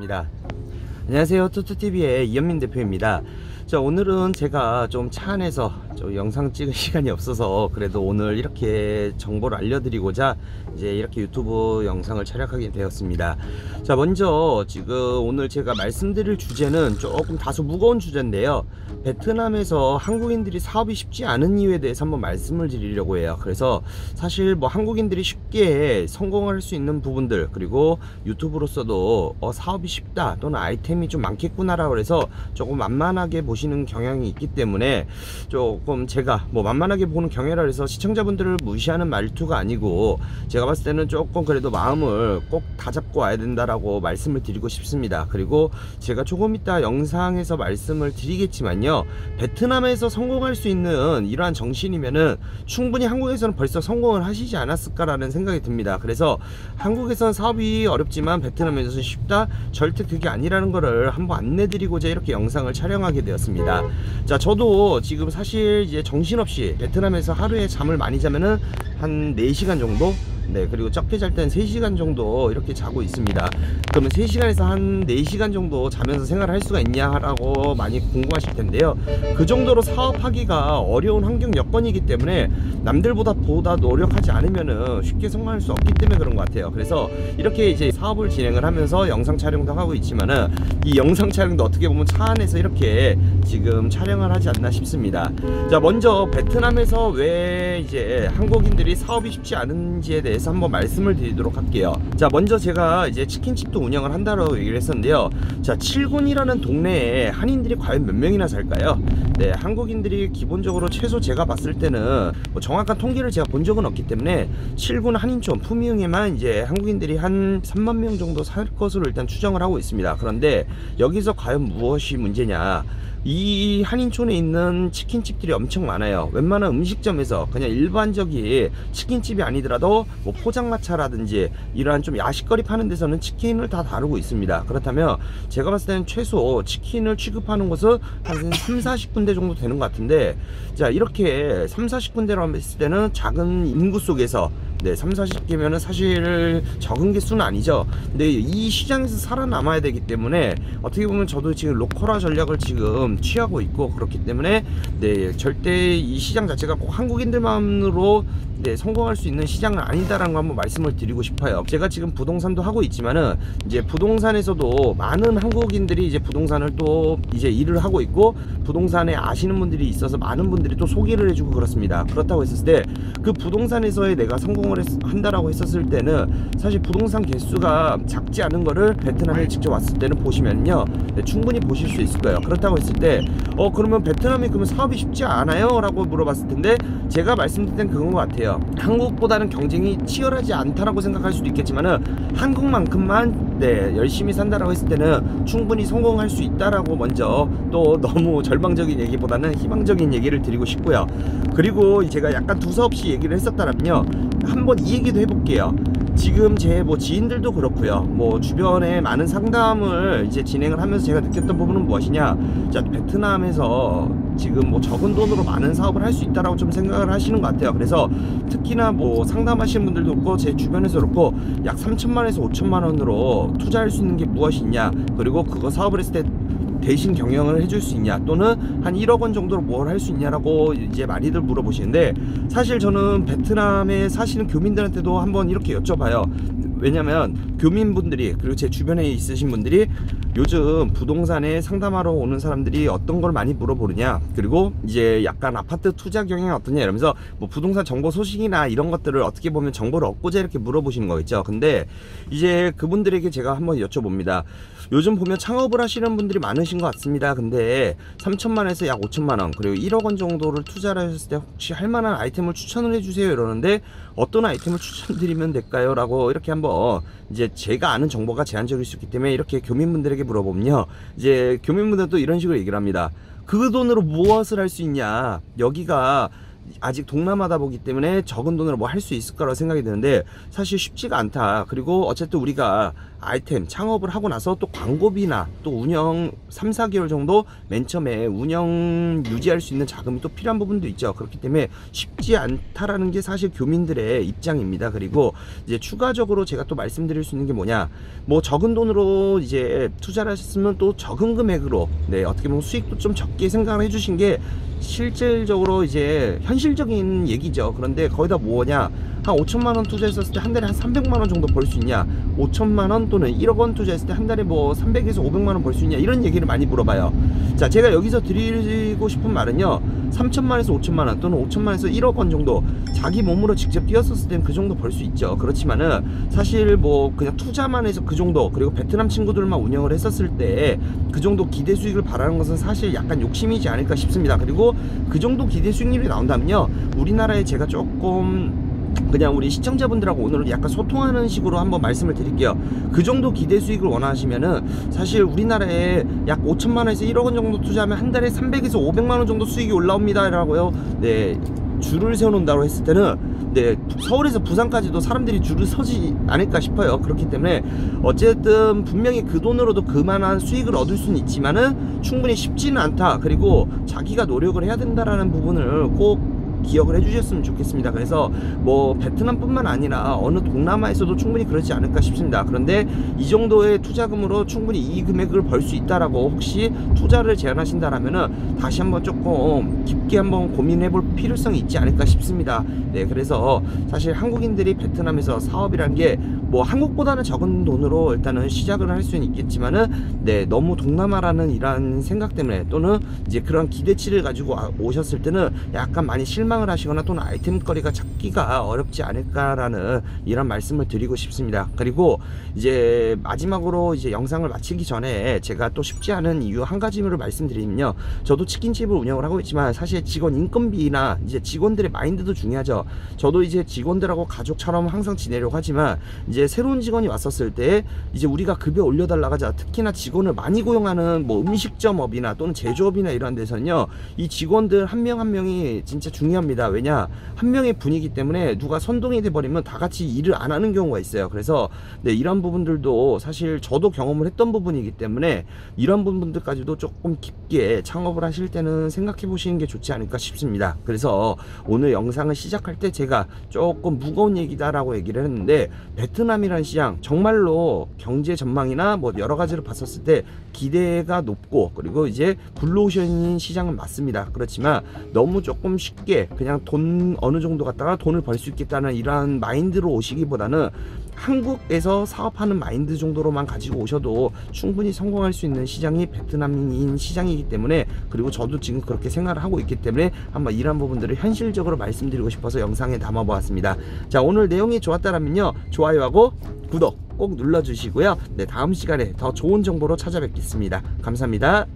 하겠습니다. 안녕하세요, 투투TV의 이현민 대표입니다. 자, 오늘은 제가 좀 차 안에서 좀 영상 찍을 시간이 없어서 그래도 오늘 이렇게 정보를 알려드리고자 이제 이렇게 유튜브 영상을 촬영하게 되었습니다. 자, 먼저 지금 오늘 제가 말씀드릴 주제는 조금 다소 무거운 주제인데요, 베트남에서 한국인들이 사업이 쉽지 않은 이유에 대해서 한번 말씀을 드리려고 해요. 그래서 사실 뭐 한국인들이 쉽게 성공할 수 있는 부분들, 그리고 유튜브로서도 사업이 쉽다 또는 아이템이 좀 많겠구나라고 해서 조금 만만하게 보시는 경향이 있기 때문에 조금 제가 뭐 만만하게 보는 경향이라 해서 시청자분들을 무시하는 말투가 아니고, 제가 봤을 때는 조금 그래도 마음을 꼭 다잡고 와야 된다라고 말씀을 드리고 싶습니다. 그리고 제가 조금 이따 영상에서 말씀을 드리겠지만요, 베트남에서 성공할 수 있는 이러한 정신이면은 충분히 한국에서는 벌써 성공을 하시지 않았을까라는 생각이 듭니다. 그래서 한국에서는 사업이 어렵지만 베트남에서는 쉽다, 절대 그게 아니라는 거를 한번 안내드리고자 이렇게 영상을 촬영하게 되었습니다. 자, 저도 지금 사실 이제 정신없이 베트남에서 하루에 잠을 많이 자면은 한 4시간 정도, 네, 그리고 적게 잘 때는 3시간 정도 이렇게 자고 있습니다. 그러면 3시간에서 한 4시간 정도 자면서 생활을 할 수가 있냐라고 많이 궁금하실 텐데요, 그 정도로 사업하기가 어려운 환경 여건이기 때문에 남들보다 노력하지 않으면은 쉽게 성공할 수 없기 때문에 그런 것 같아요. 그래서 이렇게 이제 사업을 진행을 하면서 영상 촬영도 하고 있지만은 이 영상 촬영도 어떻게 보면 차 안에서 이렇게 지금 촬영을 하지 않나 싶습니다. 자, 먼저 베트남에서 왜 이제 한국인들이 사업이 쉽지 않은지에 대해서 한번 말씀을 드리도록 할게요. 자, 먼저 제가 이제 치킨집도 운영을 한다고 얘기를 했었는데요, 자, 칠군이라는 동네에 한인들이 과연 몇 명이나 살까요? 네, 한국인들이 기본적으로 최소 제가 봤을 때는 뭐 정확한 통계를 제가 본 적은 없기 때문에 칠군 한인촌 푸미흥에만 이제 한국인들이 한 3만 명 정도 살 것으로 일단 추정을 하고 있습니다. 그런데 여기서 과연 무엇이 문제냐, 이 한인촌에 있는 치킨집들이 엄청 많아요. 웬만한 음식점에서 그냥 일반적인 치킨집이 아니더라도 뭐 포장마차라든지 이러한 좀 야식거리 파는 데서는 치킨을 다 다루고 있습니다. 그렇다면 제가 봤을 때는 최소 치킨을 취급하는 곳은 한 30-40군데 정도 되는 것 같은데, 자, 이렇게 30-40군데로 했을 때는 작은 인구 속에서, 네, 30-40개면은 사실 적은 개수는 아니죠. 근데 이 시장에서 살아남아야 되기 때문에 어떻게 보면 저도 지금 로컬화 전략을 지금 취하고 있고, 그렇기 때문에 네, 절대 이 시장 자체가 꼭 한국인들만으로 네, 성공할 수 있는 시장은 아니다라는 거 한번 말씀을 드리고 싶어요. 제가 지금 부동산도 하고 있지만은 이제 부동산에서도 많은 한국인들이 이제 부동산을 또 이제 일을 하고 있고, 부동산에 아시는 분들이 있어서 많은 분들이 또 소개를 해주고 그렇습니다. 그렇다고 했을 때 그 부동산에서의 내가 성공을 한다라고 했었을 때는 사실 부동산 개수가 작지 않은 거를 베트남에 직접 왔을 때는 보시면요, 네, 충분히 보실 수 있을 거예요. 그렇다고 했을 때 그러면 베트남이 그러면 사업이 쉽지 않아요? 라고 물어봤을 텐데, 제가 말씀드린 땐 그건 것 같아요. 한국보다는 경쟁이 치열하지 않다라고 생각할 수도 있겠지만은 한국만큼만 네, 열심히 산다라고 했을 때는 충분히 성공할 수 있다라고 먼저, 또 너무 절망적인 얘기보다는 희망적인 얘기를 드리고 싶고요. 그리고 제가 약간 두서없이 얘기를 했었다면요, 한번 이 얘기도 해볼게요. 지금 제 뭐 지인들도 그렇고요, 뭐 주변에 많은 상담을 이제 진행을 하면서 제가 느꼈던 부분은 무엇이냐, 자, 베트남에서 지금 뭐 적은 돈으로 많은 사업을 할 수 있다라고 좀 생각을 하시는 것 같아요. 그래서 특히나 뭐 상담하시는 분들도 그렇고 제 주변에서 그렇고 약 3천만에서 5천만 원으로 투자할 수 있는 게 무엇이 있냐, 그리고 그거 사업을 했을 때 대신 경영을 해줄 수 있냐, 또는 한 1억 원 정도로 뭘 할 수 있냐라고 이제 많이들 물어보시는데, 사실 저는 베트남에 사시는 교민들한테도 한번 이렇게 여쭤봐요. 왜냐면 교민분들이, 그리고 제 주변에 있으신 분들이 요즘 부동산에 상담하러 오는 사람들이 어떤 걸 많이 물어보느냐, 그리고 이제 약간 아파트 투자 경향이 어떠냐 이러면서 뭐 부동산 정보 소식이나 이런 것들을 어떻게 보면 정보를 얻고자 이렇게 물어보시는 거겠죠. 근데 이제 그분들에게 제가 한번 여쭤봅니다. 요즘 보면 창업을 하시는 분들이 많으신 것 같습니다. 근데 3천만에서 약 5천만원, 그리고 1억 원 정도를 투자를 하셨을 때 혹시 할 만한 아이템을 추천을 해주세요 이러는데, 어떤 아이템을 추천드리면 될까요? 라고 이렇게 한번, 이제 제가 아는 정보가 제한적일 수 있기 때문에 이렇게 교민분들에게 물어보면요, 이제 교민분들도 이런 식으로 얘기를 합니다. 그 돈으로 무엇을 할 수 있냐, 여기가 아직 동남아다 보기 때문에 적은 돈으로 뭐 할 수 있을 거라고 생각이 드는데 사실 쉽지가 않다. 그리고 어쨌든 우리가 아이템 창업을 하고 나서 또 광고비나 또 운영 3, 4개월 정도 맨 처음에 운영 유지할 수 있는 자금이 또 필요한 부분도 있죠. 그렇기 때문에 쉽지 않다라는 게 사실 교민들의 입장입니다. 그리고 이제 추가적으로 제가 또 말씀드릴 수 있는 게 뭐냐, 뭐 적은 돈으로 이제 투자를 하셨으면 또 적은 금액으로 어떻게 보면 수익도 좀 적게 생각을 해주신 게 실질적으로 이제 현실적인 얘기죠. 그런데 거기다 뭐냐, 한 5천만원 투자했었을 때 한 달에 한 300만원 정도 벌 수 있냐, 5천만원 또는 1억원 투자했을 때 한 달에 뭐 300에서 500만원 벌 수 있냐, 이런 얘기를 많이 물어봐요. 자, 제가 여기서 드리고 싶은 말은요, 3천만에서 5천만원 또는 5천만에서 1억원 정도 자기 몸으로 직접 뛰었었을 땐 그 정도 벌 수 있죠. 그렇지만은 사실 뭐 그냥 투자만 해서 그 정도, 그리고 베트남 친구들만 운영을 했었을 때 그 정도 기대 수익을 바라는 것은 사실 약간 욕심이지 않을까 싶습니다. 그리고 그 정도 기대 수익률이 나온다면요, 우리나라에 제가 조금 그냥 우리 시청자분들하고 오늘은 약간 소통하는 식으로 한번 말씀을 드릴게요. 그 정도 기대 수익을 원하시면은 사실 우리나라에 약 5천만원에서 1억원 정도 투자하면 한 달에 300에서 500만원 정도 수익이 올라옵니다 라고요. 줄을 세워놓는다고 했을 때는 서울에서 부산까지도 사람들이 줄을 서지 않을까 싶어요. 그렇기 때문에 어쨌든 분명히 그 돈으로도 그만한 수익을 얻을 수는 있지만은 충분히 쉽지는 않다. 그리고 자기가 노력을 해야 된다라는 부분을 꼭 기억을 해주셨으면 좋겠습니다. 그래서 뭐 베트남뿐만 아니라 어느 동남아에서도 충분히 그렇지 않을까 싶습니다. 그런데 이 정도의 투자금으로 충분히 이 금액을 벌 수 있다라고 혹시 투자를 제안하신다라면은 다시 한번 조금 깊게 한번 고민해 볼 필요성이 있지 않을까 싶습니다. 그래서 사실 한국인들이 베트남에서 사업이란 게 뭐 한국보다는 적은 돈으로 일단은 시작을 할 수는 있겠지만은 너무 동남아라는 이런 생각 때문에 또는 이제 그런 기대치를 가지고 오셨을 때는 약간 많이 실망을 하시거나 또는 아이템거리가 찾기가 어렵지 않을까라는 이런 말씀을 드리고 싶습니다. 그리고 이제 마지막으로 이제 영상을 마치기 전에 제가 또 쉽지 않은 이유 한 가지를 말씀드리면요, 저도 치킨집을 운영을 하고 있지만 사실 직원 인건비나 이제 직원들의 마인드도 중요하죠. 저도 이제 직원들하고 가족처럼 항상 지내려고 하지만 이제 새로운 직원이 왔었을 때 이제 우리가 급여 올려달라고 하자. 특히나 직원을 많이 고용하는 뭐 음식점업이나 또는 제조업이나 이런 데서는요, 이 직원들 한 명 한 명이 진짜 중요합니다. 왜냐, 한 명의 분이기 때문에 누가 선동이 돼버리면 다 같이 일을 안 하는 경우가 있어요. 그래서 이런 부분들도 사실 저도 경험을 했던 부분이기 때문에 이런 부분들까지도 조금 깊게 창업을 하실 때는 생각해 보시는 게 좋지 않을까 싶습니다. 그래서 오늘 영상을 시작할 때 제가 조금 무거운 얘기다라고 얘기를 했는데, 베트남이라는 시장 정말로 경제 전망이나 뭐 여러 가지를 봤었을 때 기대가 높고, 그리고 이제 블루오션인 시장은 맞습니다. 그렇지만 너무 조금 쉽게 그냥 돈 어느 정도 갖다가 돈을 벌 수 있겠다는 이러한 마인드로 오시기보다는 한국에서 사업하는 마인드 정도로만 가지고 오셔도 충분히 성공할 수 있는 시장이 베트남인 시장이기 때문에, 그리고 저도 지금 그렇게 생각을 하고 있기 때문에 한번 이런 부분들을 현실적으로 말씀드리고 싶어서 영상에 담아 보았습니다. 자, 오늘 내용이 좋았다라면요, 좋아요하고 구독 꼭 눌러주시고요. 다음 시간에 더 좋은 정보로 찾아뵙겠습니다. 감사합니다.